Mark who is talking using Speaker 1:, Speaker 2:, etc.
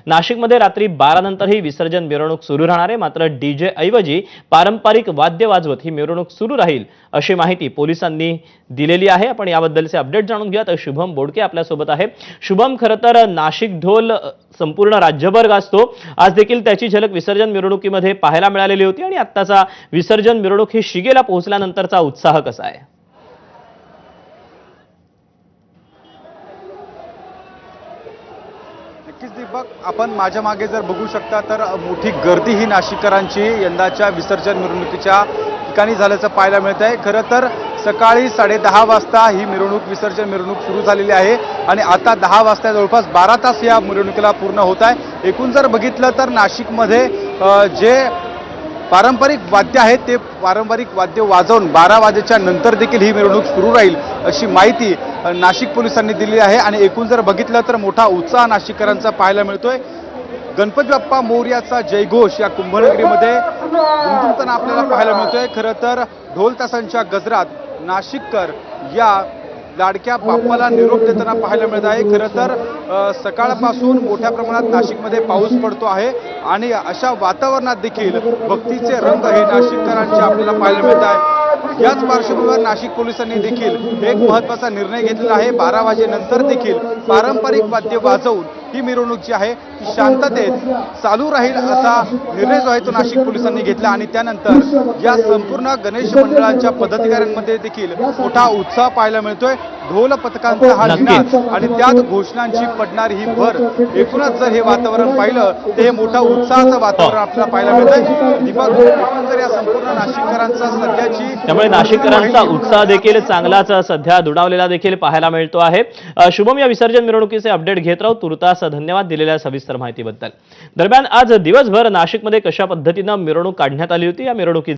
Speaker 1: नाशिकमध्ये रात्री 12 नंतर ही विसर्जन मिरवणूक सुरू राहणार आहे, मात्र डीजे ऐवजी पारंपरिक वाद्य वाजवत ही मिरवणूक सुरू राहील अशी माहिती पोलिसांनी दिलेली आहे। आपण याबद्दलचे अपडेट जाणून घेऊयात। शुभम बोडके आपल्या सोबत आहे। शुभम, खरं तर नाशिक ढोल संपूर्ण राज्यभर गाजतो। आज देखील त्याची झलक विसर्जन मिरवणुकीमध्ये पाहायला मिळालेली होती आणि आत्ताचा विसर्जन मिरवणूक ही शिगेला पोहोचल्यानंतरचा उत्साह कसा आहे?
Speaker 2: नक्कीच दीपक, आपण माझ्या मागे जर बघू शकता तर मोठी गर्दी ही नाशिककरांची यंदाच्या विसर्जन मिरवणुकीच्या ठिकाणी झाल्याचं पाहायला मिळत आहे। खरं तर सकाळी 10:30 वाजता ही विसर्जन मिरवणूक सुरू झालेली आहे आणि आता 10 वाजता जवळपास 12 तास या मिरवणुकीला पूर्ण होत आहे। एकूण जर बघितलं तर नाशिकमध्ये जे पारंपरिक वाद्य आहेत ते पारंपरिक वाद्य वाजवून 12 वाजेच्या नंतर देखील ही मिरवणूक सुरू राहील अशी माहिती नाशिक पोलिसांनी दिली आहे। आणि एकूण जर बघितलं तर मोठा उत्साह नाशिककरांचा पाहायला मिळतोय। गणपती बाप्पा मोरयाचा जयघोष या कुंभनगरीमध्ये दुमदुमताना आपल्याला पाहायला मिळतोय। खरं तर ढोल तासांच्या गजरात नाशिककर या लाडक्या बाप्पाला निरोप देताना पाहायला मिळत आहे। खरं तर सकाळपासून मोठ्या प्रमाणात नाशिकमध्ये पाऊस पडतो आहे आणि अशा वातावरणात देखील भक्तीचे रंग हे नाशिककरांचे आपल्याला पाहायला मिळत आहे। याच पार्श्वभूमीवर नाशिक पोलिसांनी देखील एक महत्त्वाचा निर्णय घेतलेला आहे। 12 वाजेनंतर देखील पारंपरिक वाद्य वाजवून ही मिरवणूक जी आहे ती शांततेत चालू राहील असा निर्णय जो आहे तो नाशिक पोलिसांनी घेतला आणि त्यानंतर या संपूर्ण गणेश मंडळांच्या पदाधिकाऱ्यांमध्ये देखील मोठा उत्साह पाहायला मिळतोय। ढोल पथकांचा हा निनाद आणि त्यात घोषणांची पडणारी ही भर, एकूणच जर हे वातावरण पाहिलं तर हे मोठा उत्साहाचं वातावरण आपल्याला पाहायला मिळतंय। दीपक, एकूण जर या संपूर्ण नाशिककरांचा सध्याची
Speaker 1: त्यामुळे नाशिककरांचा उत्साह देखील चांगलाच सध्या दुणावलेला देखील पाहायला मिळतो आहे। शुभम, या विसर्जन मिरवणुकीचे अपडेट घेत राहू। तुर्तास धन्यवाद दिलेल्या सविस्तर माहितीबद्दल। दरम्यान आज दिवसभर नाशिकमध्ये कशा पद्धतीने मिरवणूक काढण्यात आली होती, या मिरवणुकीत